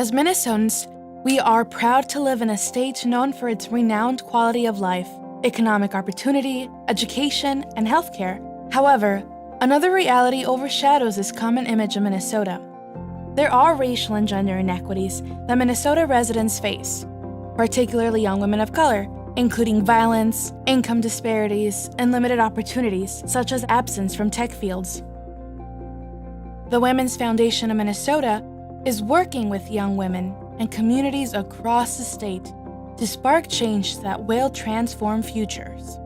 As Minnesotans, we are proud to live in a state known for its renowned quality of life, economic opportunity, education, and healthcare. However, another reality overshadows this common image of Minnesota. There are racial and gender inequities that Minnesota residents face, particularly young women of color, including violence, income disparities, and limited opportunities, such as absence from tech fields. The Women's Foundation of Minnesota is working with young women and communities across the state to spark change that will transform futures.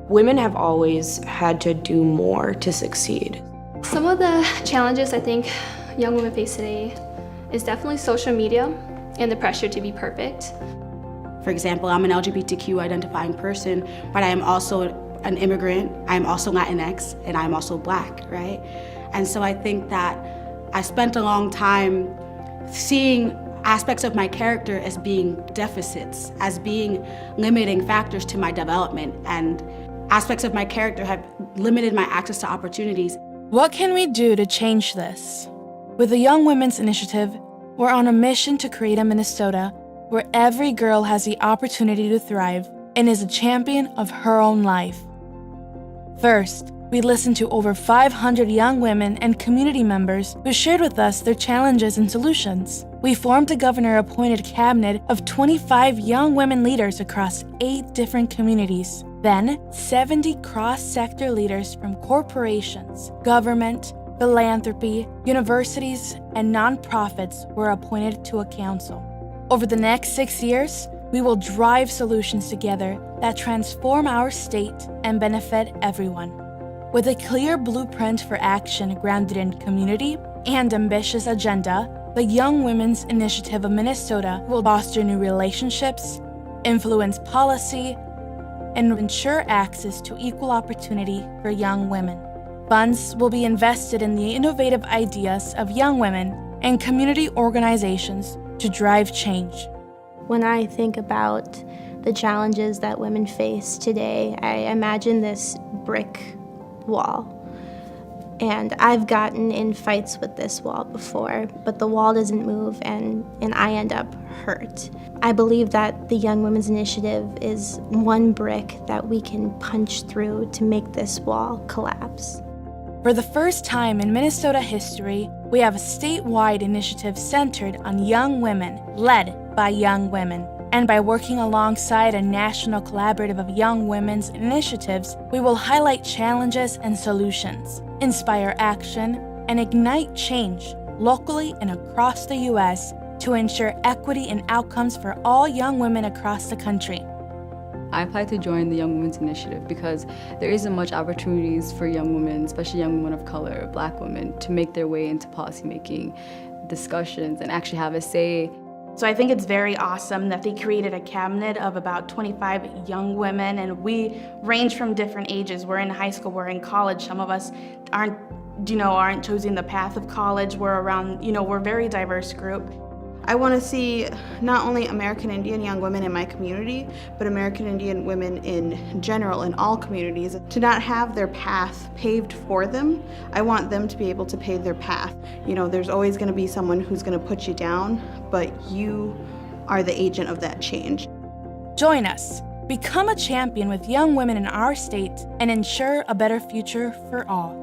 Women have always had to do more to succeed. Some of the challenges I think young women face today is definitely social media and the pressure to be perfect. For example, I'm an LGBTQ identifying person, but I am also an immigrant, I am also Latinx, and I'm also Black, right? And so I think that I spent a long time seeing aspects of my character as being deficits, as being limiting factors to my development, and aspects of my character have limited my access to opportunities. What can we do to change this? With the Young Women's Initiative, we're on a mission to create a Minnesota where every girl has the opportunity to thrive and is a champion of her own life. First, we listened to over 500 young women and community members who shared with us their challenges and solutions. We formed a governor-appointed cabinet of 25 young women leaders across 8 different communities. Then, 70 cross-sector leaders from corporations, government, philanthropy, universities, and nonprofits were appointed to a council. Over the next 6 years, we will drive solutions together that transform our state and benefit everyone. With a clear blueprint for action grounded in community and ambitious agenda, the Young Women's Initiative of Minnesota will foster new relationships, influence policy, and ensure access to equal opportunity for young women. Funds will be invested in the innovative ideas of young women and community organizations to drive change. When I think about the challenges that women face today, I imagine this brick wall. And I've gotten in fights with this wall before, but the wall doesn't move and I end up hurt. I believe that the Young Women's Initiative is one brick that we can punch through to make this wall collapse. For the first time in Minnesota history, we have a statewide initiative centered on young women, led by young women. And by working alongside a national collaborative of young women's initiatives, we will highlight challenges and solutions, inspire action, and ignite change locally and across the U.S. to ensure equity and outcomes for all young women across the country. I applied to join the Young Women's Initiative because there isn't much opportunities for young women, especially young women of color, Black women, to make their way into policymaking discussions and actually have a say. So I think it's very awesome that they created a cabinet of about 25 young women, and we range from different ages. We're in high school, we're in college. Some of us aren't choosing the path of college. We're around, we're a very diverse group. I want to see not only American Indian young women in my community, but American Indian women in general in all communities to not have their path paved for them. I want them to be able to pave their path. There's always going to be someone who's going to put you down, but you are the agent of that change. Join us. Become a champion with young women in our state and ensure a better future for all.